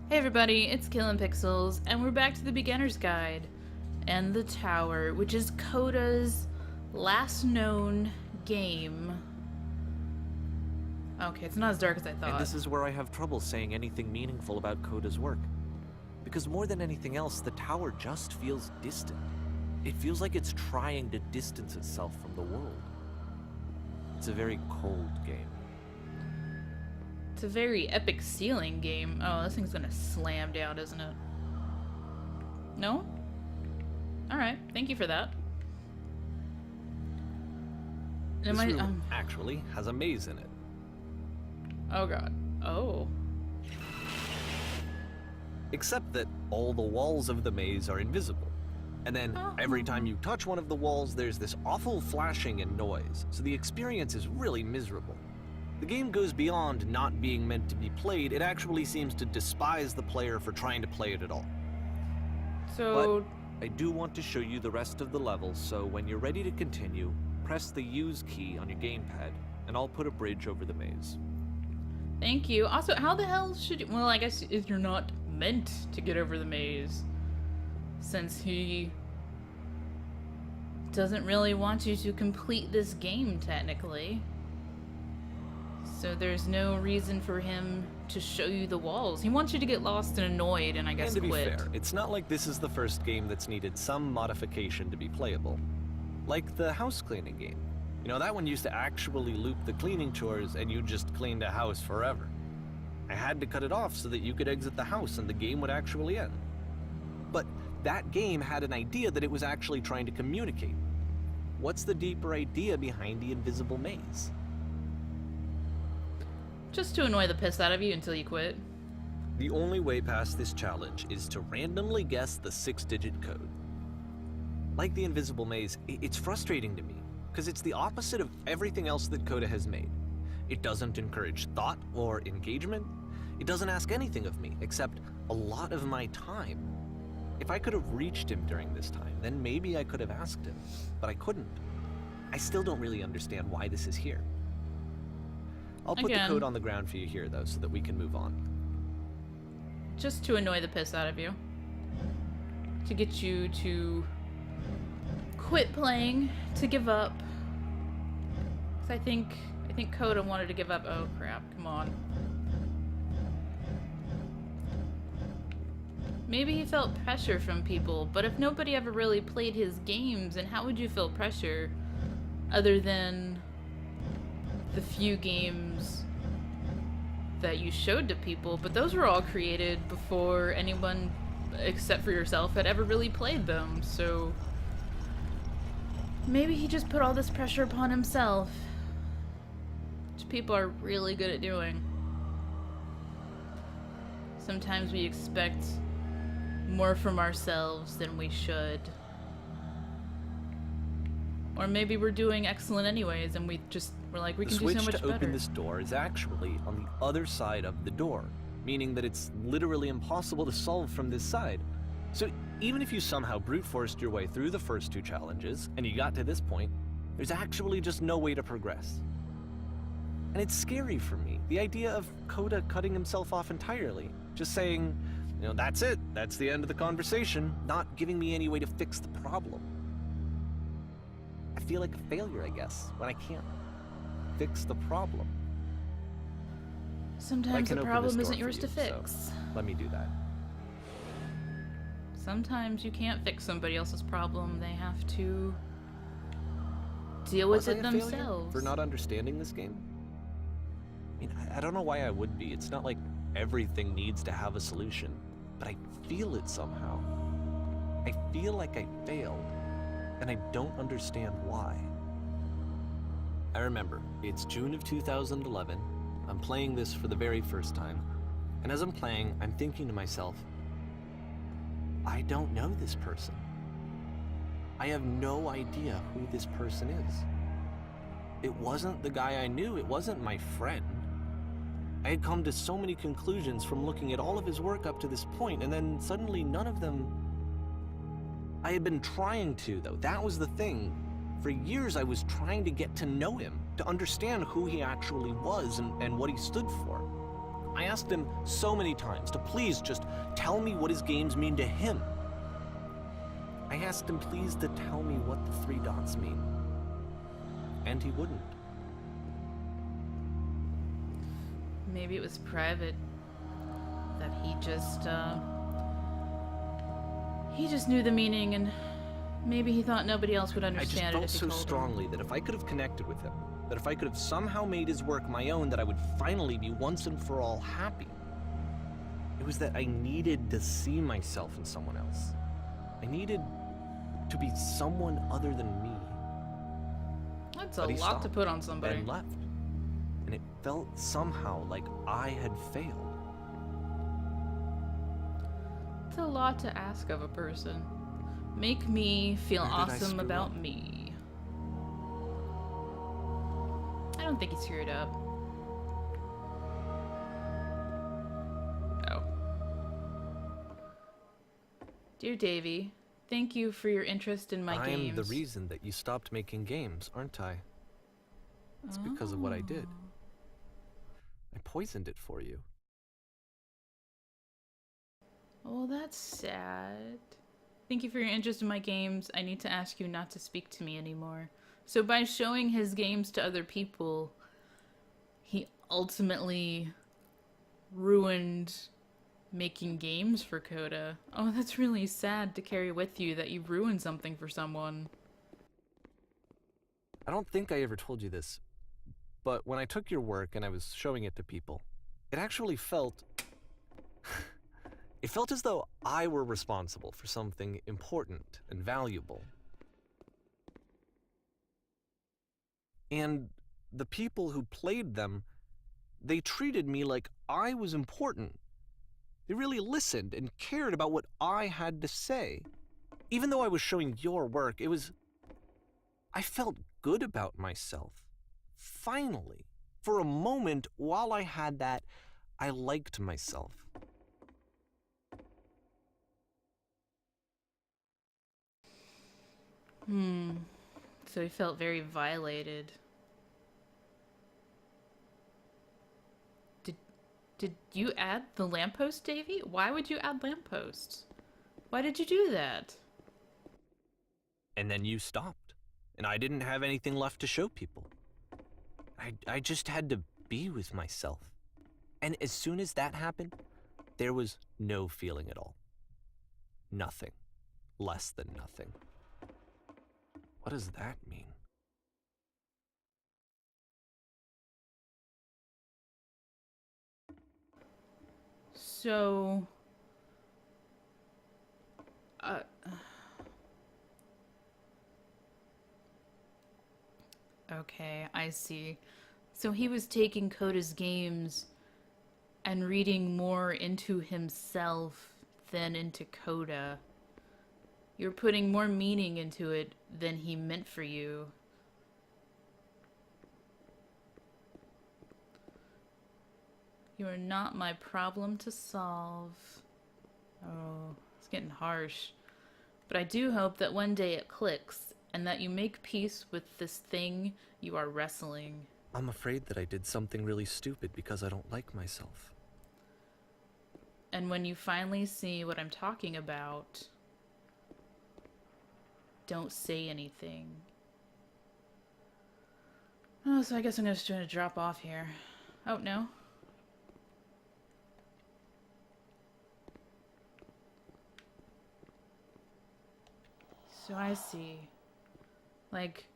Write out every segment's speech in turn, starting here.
Hey everybody, it's KillinPixels, and we're back to the Beginner's Guide and the Tower, which is Coda's last known game. Okay, it's not as dark as I thought. And this is where I have trouble saying anything meaningful about Coda's work. Because more than anything else, the tower just feels distant. It feels like it's trying to distance itself from the world. It's a very cold game. It's a very epic ceiling game. Oh, this thing's gonna slam down, isn't it? No? Alright, thank you for that. This room actually has a maze in it. Oh god. Oh. Except that all the walls of the maze are invisible. And then every time you touch one of the walls, there's this awful flashing and noise, so the experience is really miserable. The game goes beyond not being meant to be played. It actually seems to despise the player for trying to play it at all. So... But I do want to show you the rest of the levels, so when you're ready to continue, press the use key on your gamepad, and I'll put a bridge over the maze. Thank you. Also, how the hell should you... Well, I guess if you're not meant to get over the maze, since he doesn't really want you to complete this game, technically. So there's no reason for him to show you the walls. He wants you to get lost and annoyed and I guess quit. And to be quit. fair, it's not like this is the first game that's needed some modification to be playable. Like the house cleaning game. You know, that one used to actually loop the cleaning chores and you just cleaned a house forever. I had to cut it off so that you could exit the house and the game would actually end. But that game had an idea that it was actually trying to communicate. What's the deeper idea behind the invisible maze? Just to annoy the piss out of you until you quit. The only way past this challenge is to randomly guess the 6-digit code. Like the invisible maze, it's frustrating to me, because it's the opposite of everything else that Coda has made. It doesn't encourage thought or engagement. It doesn't ask anything of me, except a lot of my time. If I could have reached him during this time, then maybe I could have asked him, but I couldn't. I still don't really understand why this is here. I'll put the code on the ground for you here, though, so that we can move on. Just to annoy the piss out of you. To get you to quit playing, to give up. 'Cause I think Coda wanted to give up. Oh crap, come on. Maybe he felt pressure from people, but if nobody ever really played his games, then how would you feel pressure other than the few games that you showed to people? But those were all created before anyone except for yourself had ever really played them, so maybe he just put all this pressure upon himself, which people are really good at doing. Sometimes we expect more from ourselves than we should. Or maybe we're doing excellent anyways, and we're like, we can do so much better. The switch to open this door is actually on the other side of the door, meaning that it's literally impossible to solve from this side. So even if you somehow brute forced your way through the first 2 challenges, and you got to this point, there's actually just no way to progress. And it's scary for me, the idea of Coda cutting himself off entirely, just saying, you know, that's it, that's the end of the conversation, not giving me any way to fix the problem. I feel like a failure, I guess, when I can't fix the problem. Sometimes the problem isn't yours to fix. So let me do that. Sometimes you can't fix somebody else's problem. They have to deal with it themselves. For not understanding this game? I mean, I don't know why I would be. It's not like everything needs to have a solution, but I feel it somehow. I feel like I failed. And I don't understand why. I remember, it's June of 2011, I'm playing this for the very first time, and as I'm playing, I'm thinking to myself, I don't know this person. I have no idea who this person is. It wasn't the guy I knew, it wasn't my friend. I had come to so many conclusions from looking at all of his work up to this point, and then suddenly none of them... I had been trying to, though. That was the thing. For years, I was trying to get to know him, to understand who he actually was and what he stood for. I asked him so many times to please just tell me what his games mean to him. I asked him please to tell me what the 3 dots mean. And he wouldn't. Maybe it was private. That he just knew the meaning, and maybe he thought nobody else would I understand just it felt if he so told him. strongly that if I could have connected with him, that if I could have somehow made his work my own, that I would finally be once and for all happy. It was that I needed to see myself in someone else. I needed to be someone other than me. That's a But he lot to stopped put on somebody. and left. And it felt somehow like I had failed. It's a lot to ask of a person. Make me feel Where did I awesome screw about up? me. I don't think he screwed up. Oh. Dear Davey, thank you for your interest in my games. I'm the reason that you stopped making games, aren't I? It's because of what I did. I poisoned it for you. Oh, that's sad. Thank you for your interest in my games. I need to ask you not to speak to me anymore. So by showing his games to other people, he ultimately ruined making games for Coda. Oh, that's really sad to carry with you that you ruined something for someone. I don't think I ever told you this, but when I took your work and I was showing it to people, it actually felt... It felt as though I were responsible for something important and valuable. And the people who played them, they treated me like I was important. They really listened and cared about what I had to say. Even though I was showing your work, I felt good about myself. Finally. For a moment, while I had that, I liked myself. So he felt very violated. Did you add the lamppost, Davey? Why would you add lampposts? Why did you do that? And then you stopped, and I didn't have anything left to show people. I just had to be with myself. And as soon as that happened, there was no feeling at all. Nothing. Less than nothing. What does that mean? So... Okay, I see. So he was taking Coda's games and reading more into himself than into Coda. You're putting more meaning into it than he meant for you. You are not my problem to solve. Oh, it's getting harsh. But I do hope that one day it clicks and that you make peace with this thing you are wrestling. I'm afraid that I did something really stupid because I don't like myself. And when you finally see what I'm talking about, don't say anything. Oh, so I guess I'm just going to drop off here. Oh, no. So I see. Like...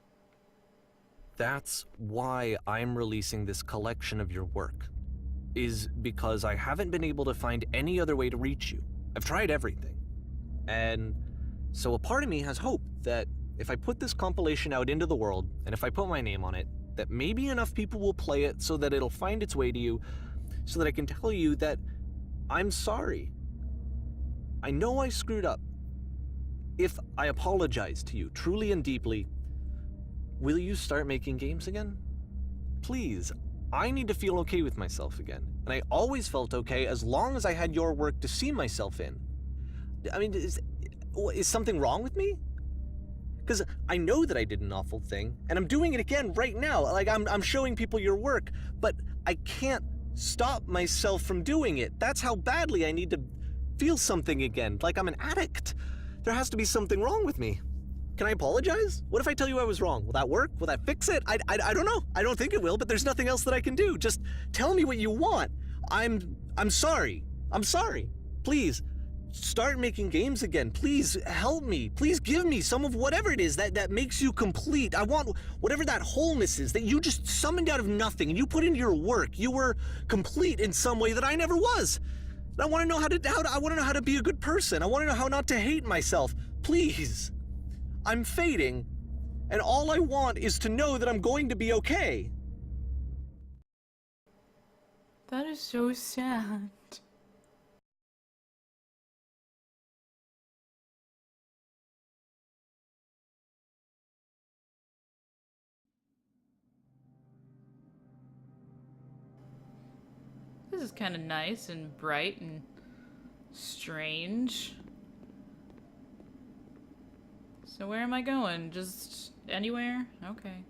That's why I'm releasing this collection of your work. Is because I haven't been able to find any other way to reach you. I've tried everything. And so a part of me has hope that if I put this compilation out into the world, and if I put my name on it, that maybe enough people will play it so that it'll find its way to you, so that I can tell you that I'm sorry. I know I screwed up. If I apologize to you truly and deeply, will you start making games again? Please, I need to feel okay with myself again. And I always felt okay as long as I had your work to see myself in. I mean, is something wrong with me? Because I know that I did an awful thing, and I'm doing it again right now. Like, I'm showing people your work, but I can't stop myself from doing it. That's how badly I need to feel something again, like I'm an addict. There has to be something wrong with me. Can I apologize? What if I tell you I was wrong? Will that work? Will that fix it? I don't know. I don't think it will, but there's nothing else that I can do. Just tell me what you want. I'm sorry. I'm sorry. Please, start making games again. Please help me. Please give me some of whatever it is that makes you complete. I want whatever that wholeness is that you just summoned out of nothing and you put into your work. You were complete in some way that I never was. I want to know I want to know how to be a good person. I want to know how not to hate myself. Please. I'm fading, and all I want is to know that I'm going to be okay. That is so sad. This is kind of nice and bright and strange. So where am I going? Just anywhere? Okay.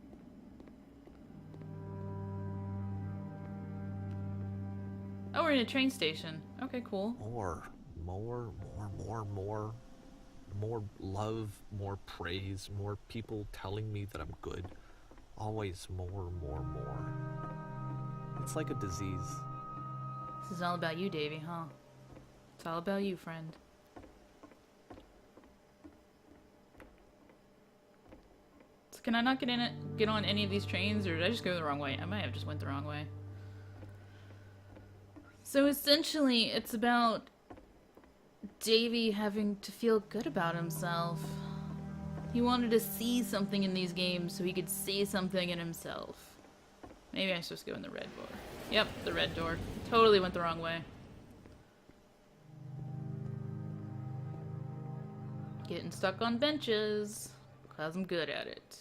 Oh, we're in a train station. Okay, cool. More love, more praise, more people telling me that I'm good. Always more. It's like a disease. This is all about you, Davey, huh? It's all about you, friend. So can I not get on any of these trains, or did I just go the wrong way? I might have just went the wrong way. So essentially, it's about Davey having to feel good about himself. He wanted to see something in these games so he could see something in himself. Maybe I'm supposed to go in the red door. Yep, the red door. Totally went the wrong way. Getting stuck on benches, because I'm good at it.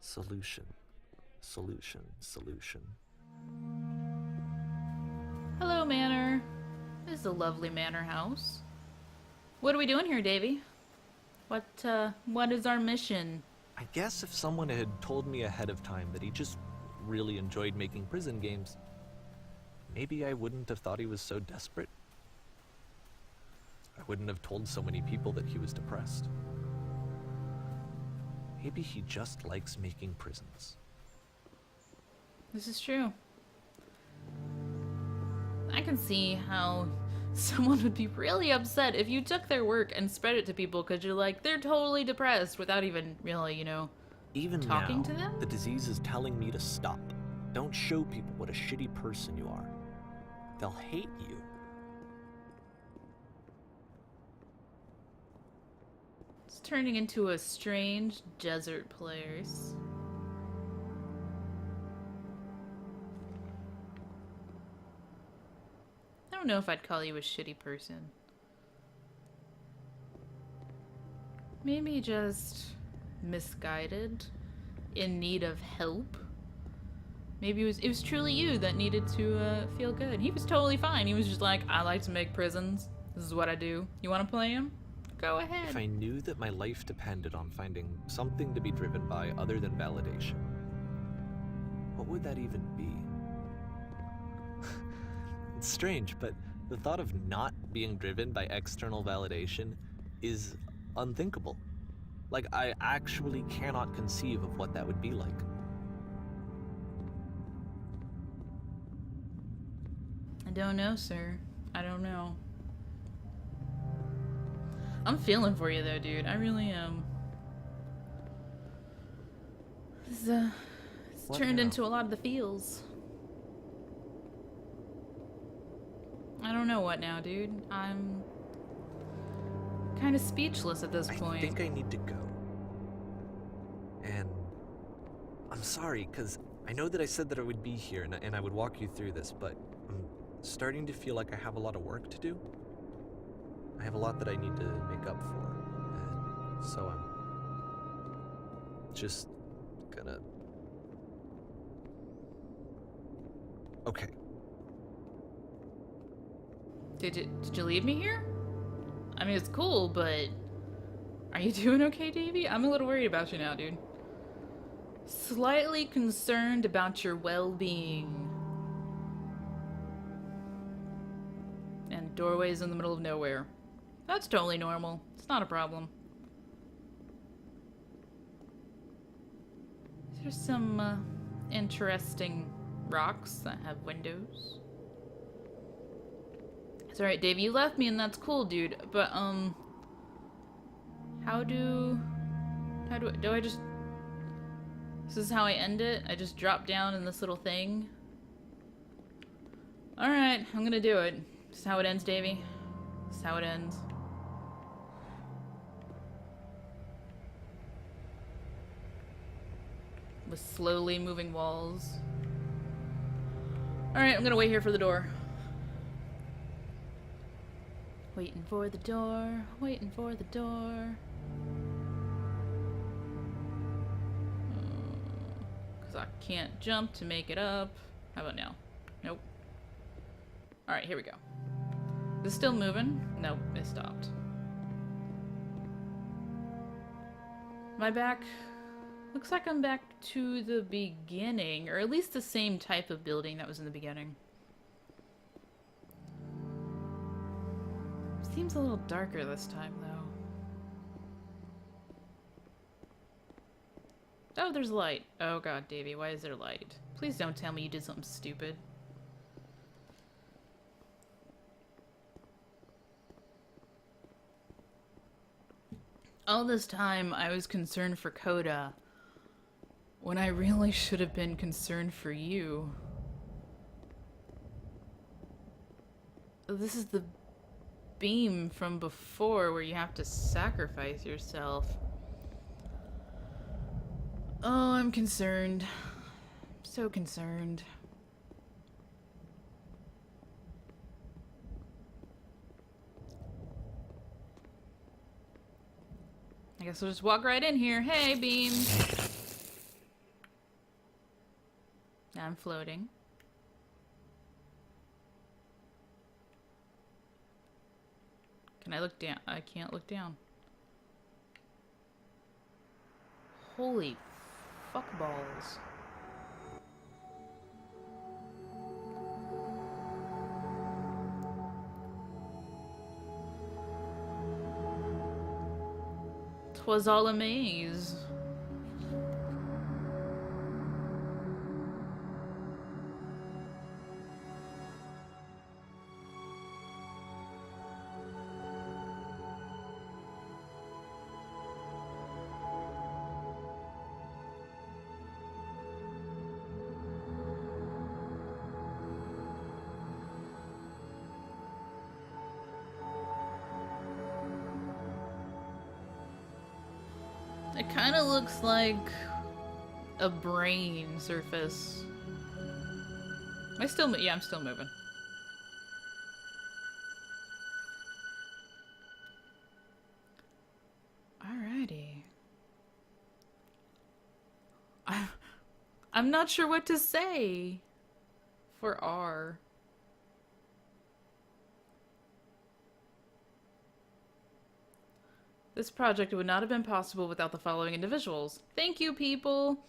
Solution. Hello, Manor. This is a lovely manor house. What are we doing here, Davey? What is our mission? I guess if someone had told me ahead of time that he just really enjoyed making prison games, maybe I wouldn't have thought he was so desperate. I wouldn't have told so many people that he was depressed. Maybe he just likes making prisons. This is true. I can see how someone would be really upset if you took their work and spread it to people because you're like, they're totally depressed without even really, Even talking now, to them? the disease is telling me to stop. Don't show people what a shitty person you are. They'll hate you. It's turning into a strange desert place. I don't know if I'd call you a shitty person. Maybe just misguided, in need of help. Maybe it was truly you that needed to feel good. He was totally fine. He was just like, I like to make prisons. This is what I do. You want to play him? Go ahead. If I knew that my life depended on finding something to be driven by other than validation, what would that even be? It's strange, but the thought of not being driven by external validation is unthinkable. Like, I actually cannot conceive of what that would be like. I don't know, sir. I don't know. I'm feeling for you, though, dude. I really am. It's turned into a lot of the feels. I don't know what now, dude. I'm kind of speechless at this point. I think I need to go. And I'm sorry, because I know that I said that I would be here and I would walk you through this, but I'm starting to feel like I have a lot of work to do. I have a lot that I need to make up for. And so I'm just gonna... Okay. Did you leave me here? I mean, it's cool, but are you doing okay, Davey? I'm a little worried about you now, dude. Slightly concerned about your well-being. Doorways in the middle of nowhere. That's totally normal. It's not a problem. There's some interesting rocks that have windows. It's alright, Davey, you left me and that's cool, dude. But, do I just... This is how I end it? I just drop down in this little thing? Alright, I'm gonna do it. This is how it ends, Davey. This is how it ends. With slowly moving walls. Alright, I'm gonna wait here for the door. Waiting for the door, waiting for the door. Because I can't jump to make it up. How about now? Nope. Alright, here we go. Is it still moving? Nope, it stopped. Am I back? Looks like I'm back to the beginning, or at least the same type of building that was in the beginning. Seems a little darker this time, though. Oh, there's light. Oh god, Davey, why is there light? Please don't tell me you did something stupid. All this time, I was concerned for Coda, when I really should have been concerned for you. This is the beam from before where you have to sacrifice yourself. Oh, I'm concerned. So concerned. I guess we'll just walk right in here. Hey, beam! Now I'm floating. Can I look down? I can't look down. Holy fuck balls. Twas all a maze. It kind of looks like a brain surface. Am I still yeah, I'm still moving. Alrighty. I'm not sure what to say for R. This project would not have been possible without the following individuals. Thank you, people!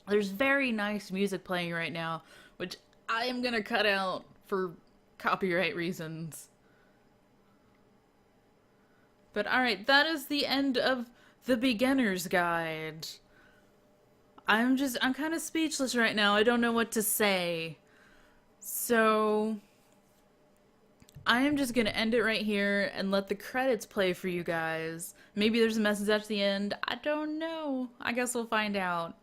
There's very nice music playing right now, which I am gonna cut out for copyright reasons. But alright, that is the end of the beginner's guide. I'm kind of speechless right now. I don't know what to say. So I am just gonna end it right here and let the credits play for you guys. Maybe there's a message at the end. I don't know. I guess we'll find out.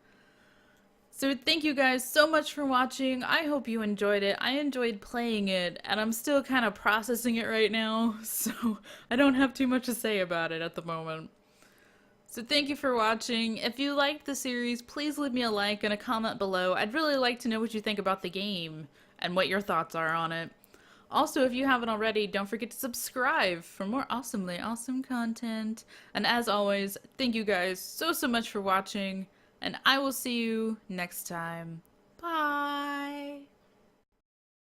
So thank you guys so much for watching. I hope you enjoyed it. I enjoyed playing it, and I'm still kind of processing it right now, so I don't have too much to say about it at the moment. So thank you for watching. If you liked the series, please leave me a like and a comment below. I'd really like to know what you think about the game and what your thoughts are on it. Also, if you haven't already, don't forget to subscribe for more awesomely awesome content. And as always, thank you guys so much for watching, and I will see you next time. Bye!